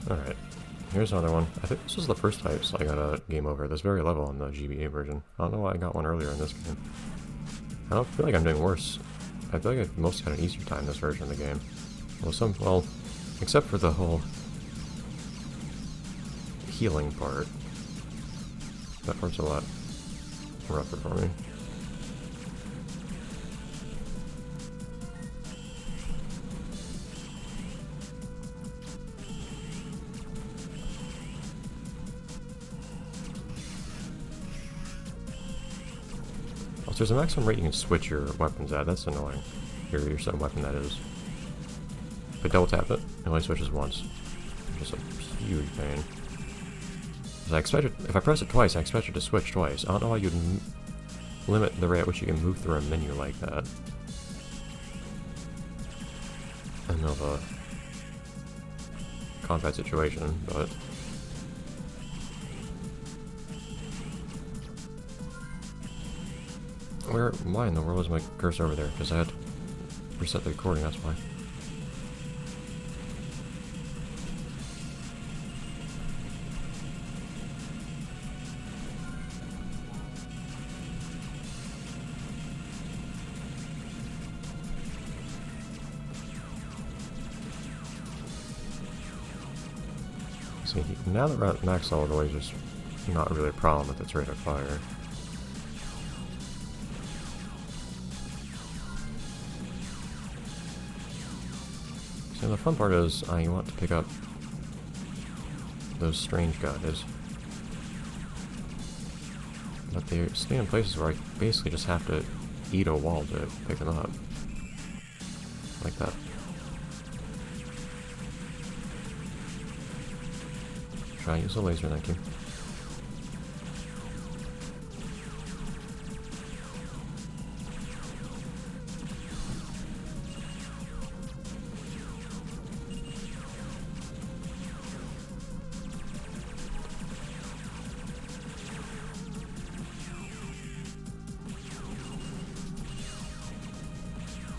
Alright, here's another one. I think this was the first time I got a game over this very level in the GBA version. I don't know why I got one earlier in this game. I don't feel like I'm doing worse. I feel like I've mostly had an easier time in this version of the game. Well, except for the whole healing part. That part's a lot rougher for me. Also, there's a maximum rate you can switch your weapons at. That's annoying. Your set weapon, that is. If I double tap it, it only switches once. Just a huge pain. I expected, if I press it twice, I expect it to switch twice. I don't know why you'd limit the rate at which you can move through a menu like that. I know the combat situation, but why in the world was my cursor over there? Because I had to reset the recording, that's why. See, now that we're at max level, the laser's not really a problem with its rate of fire. So the fun part is, you want to pick up those strange guys. But they stay in places where I basically just have to eat a wall to pick them up. Like that. Try use a laser, thank you.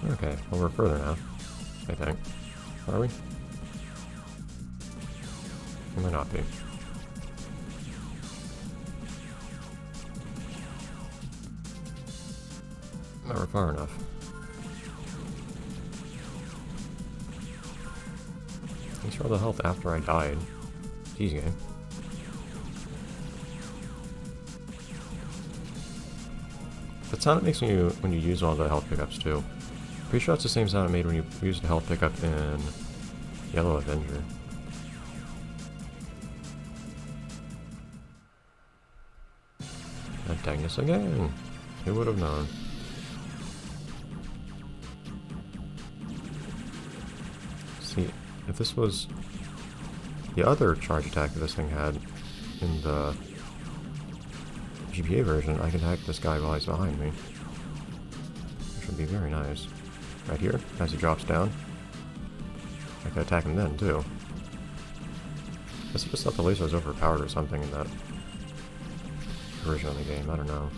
Okay, well we're further now, I think. Are we? We might not be. No, we're far enough. Thanks for all the health after I died. Jeez, game. That sound it makes when you use all the health pickups too. Pretty sure it's the same sound it made when you used the health pickup in Yellow Avenger. And dang this again! Who would have known? See, if this was the other charge attack that this thing had in the GBA version, I can attack this guy while he's behind me. Which would be very nice. Right here, as he drops down. I can attack him then, too. I guess I just thought the laser was overpowered or something in that version of the game, I don't know.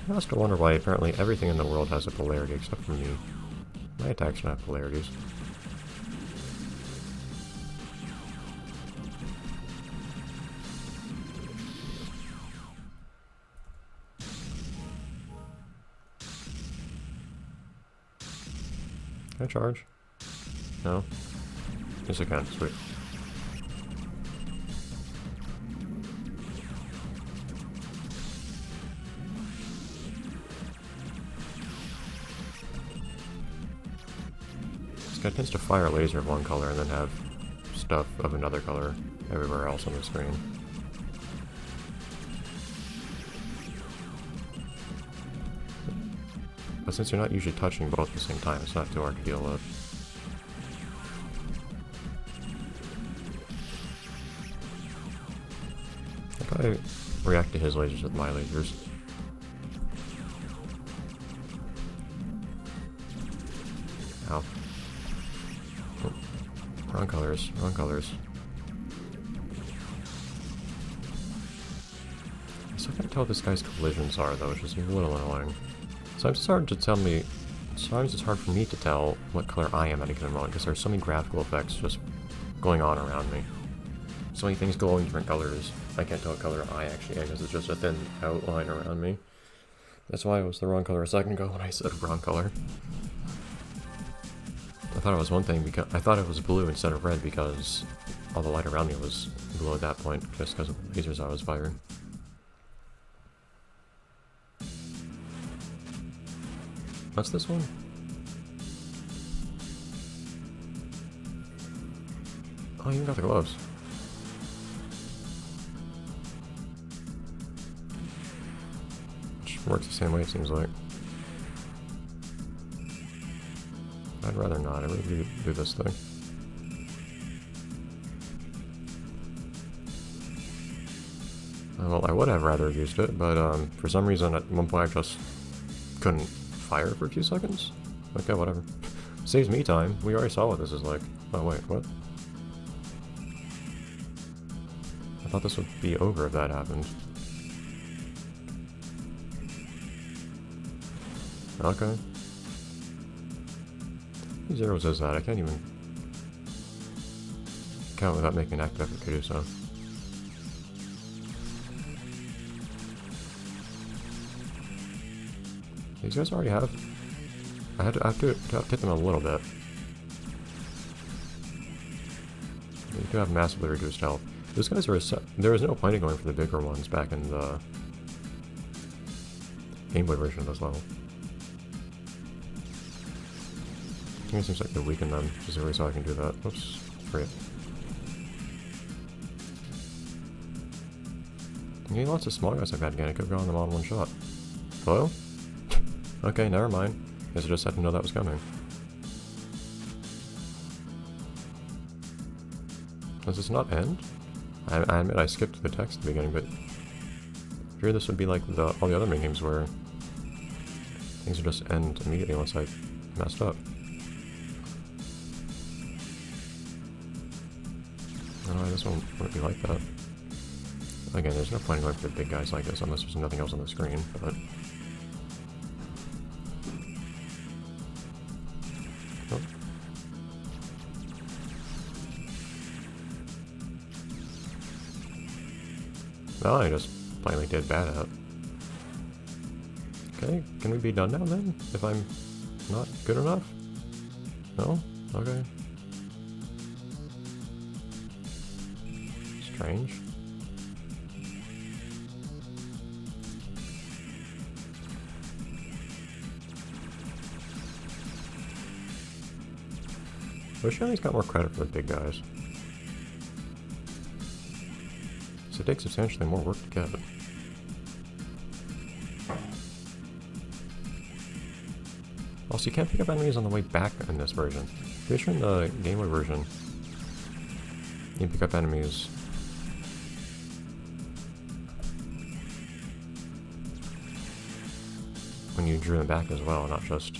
I also wonder why apparently everything in the world has a polarity except for me. My attacks don't have polarities. Can I charge? No? Yes I can, sweet. This guy tends to fire a laser of one color and then have stuff of another color everywhere else on the screen. But since you're not usually touching both at the same time, it's not too hard to deal with. Like I react to his lasers with my lasers. Ow. Oh, wrong colors, wrong colors. still can't tell what this guy's collisions are, though, which is a little annoying. Sometimes it's hard to tell me... Sometimes it's hard for me to tell what color I am at a given moment, because there's so many graphical effects just going on around me. So many things glowing different colors. I can't tell what color I actually am, because it's just a thin outline around me. That's why it was the wrong color a second ago when I said wrong color. I thought it was one thing because I thought it was blue instead of red because all the light around me was blue at that point, just because of the lasers I was firing. What's this one? Oh, you even got the gloves. Which works the same way, it seems like. I'd rather not. I really do this thing. Well, I would have rather used it, but for some reason at one point I just couldn't fire for a few seconds. Okay, whatever. Saves me time. We already saw what this is like. Oh wait, what? I thought this would be over if that happened. Okay. How many zeros is that? I can't even count without making an active effort to do so. These guys already have... I have to hit them a little bit. They do have massively reduced health. Those guys are... There was no point in going for the bigger ones back in the Game Boy version of this level. I think it seems like to weaken them, specifically so I can do that. Oops, great. You need lots of small guys like that again. I could have gone them all in one shot. Hello? Okay, never mind. Guess I just had to know that was coming. Does this not end? I admit I skipped the text at the beginning, but I fear this would be like all the other mini games where things would just end immediately once I messed up. I don't know why this one wouldn't be like that. Again, there's no point in going for the big guys like this unless there's nothing else on the screen, but... Oh. Well, I just plainly did bad at it. Okay, can we be done now then? If I'm not good enough? No? Okay. Strange. I wish I at least got more credit for the big guys. So it takes substantially more work to get it. Also, you can't pick up enemies on the way back in this version. Pretty sure in the Game Boy version, you can pick up enemies when you drew them back as well, not just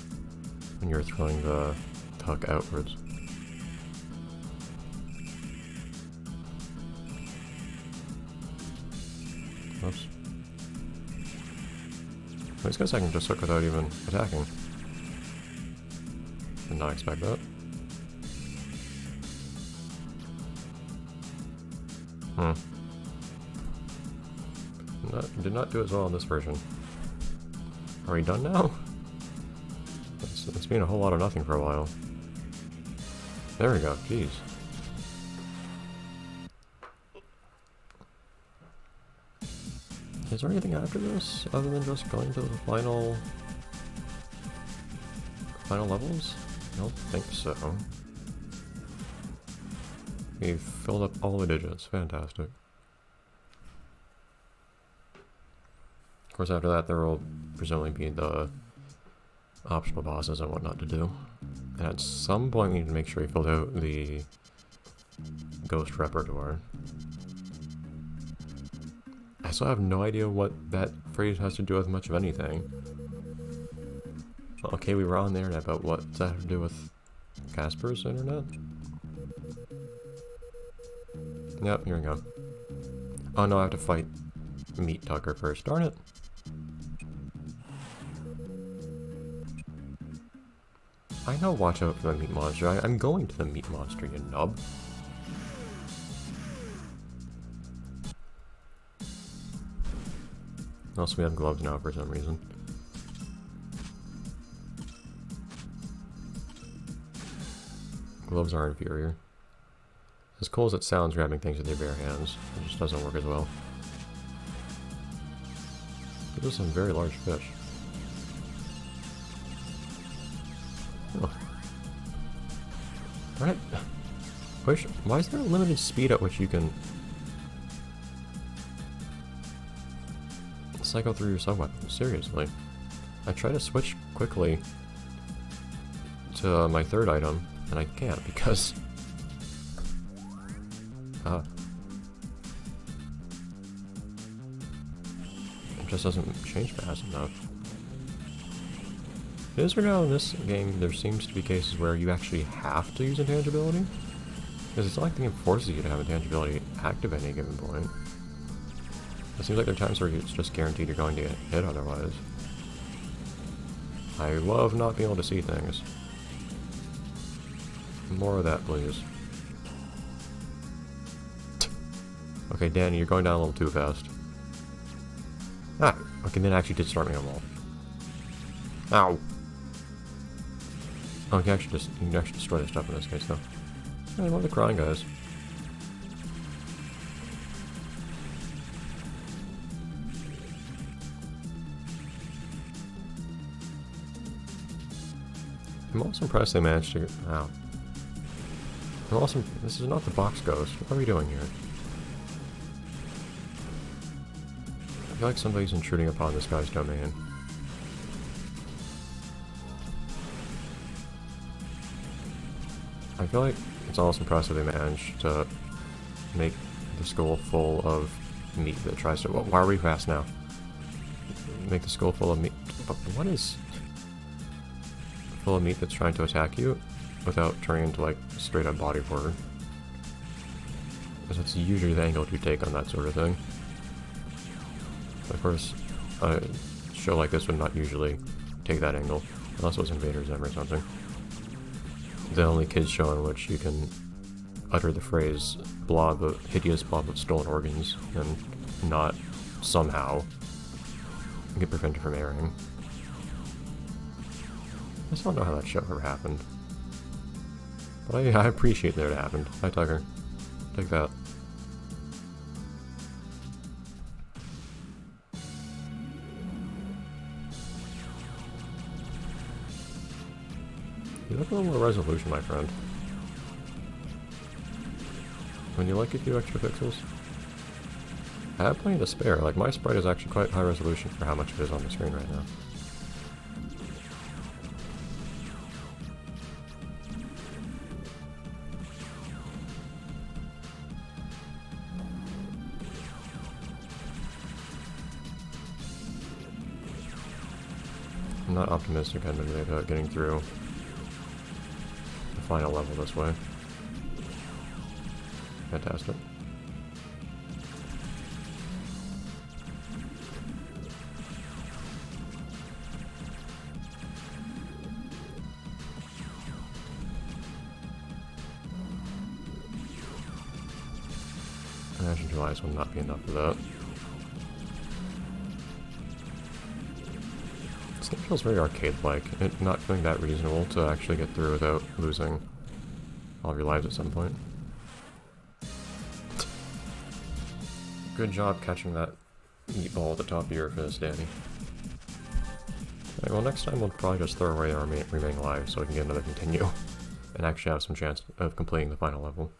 when you're throwing the hook outwards. Oops. These guys I can just hook without even attacking. Did not expect that. Did not do as well in this version. Are we done now? It's been a whole lot of nothing for a while. There we go, jeez. Is there anything after this, other than just going to the final levels? I don't think so. We've filled up all the digits, fantastic. Of course, after that, there will presumably be the optional bosses and whatnot to do. And at some point, we need to make sure we filled out the ghost repertoire. I still have no idea what that phrase has to do with much of anything. Okay, we were on the internet, but what does that have to do with Casper's internet? Yep, here we go. Oh no, I have to fight meat Tucker first. Darn it. I know watch out for the meat monster. I'm going to the meat monster, you nub. Also, we have gloves now for some reason. Gloves are inferior. As cool as it sounds grabbing things with your bare hands, it just doesn't work as well. Those are some very large fish. Oh. Alright. Why is there a limited speed at which you can cycle through your sub-weapons? Seriously. I try to switch quickly to my third item, and I can't because... it just doesn't change fast enough. Is or no, in this game, there seems to be cases where you actually have to use intangibility? Because it's not like the game forces you to have intangibility active at any given point. It seems like there are times where it's just guaranteed you're going to get hit otherwise. I love not being able to see things. More of that, please. Okay, Danny, you're going down a little too fast. Ah! Okay, then it actually did start me on wall. Ow! Oh, you can actually destroy the stuff in this case, though. I love the crying guys. I'm also impressed they managed to... Ow. I'm also... This is not the box ghost. What are we doing here? I feel like somebody's intruding upon this guy's domain. I feel like it's almost impressive they managed to make the skull full of meat that tries to... Why are we fast now? Make the skull full of meat... What is... full of meat that's trying to attack you without turning into, like, straight up body horror. Because that's usually the angle you take on that sort of thing. Of course, a show like this would not usually take that angle, unless it was Invader Zim or something. The only kids show in which you can utter the phrase hideous blob of stolen organs and not somehow get prevented from airing. I still don't know how that show ever happened. But I appreciate that it happened. Hi, Tucker. Take that. You look a little more resolution, my friend. When you like a few extra pixels? I have plenty to spare. Like, my sprite is actually quite high resolution for how much it is on the screen right now. I'm not optimistic, admittedly, about getting through the final level this way. Fantastic. I imagine July's will not be enough for that. This game feels very arcade-like, it not feeling that reasonable to actually get through without losing all of your lives at some point. Good job catching that meatball at the top of your fist, Danny. Alright, well next time we'll probably just throw away our remaining lives so we can get another continue and actually have some chance of completing the final level.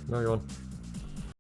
No, you're on.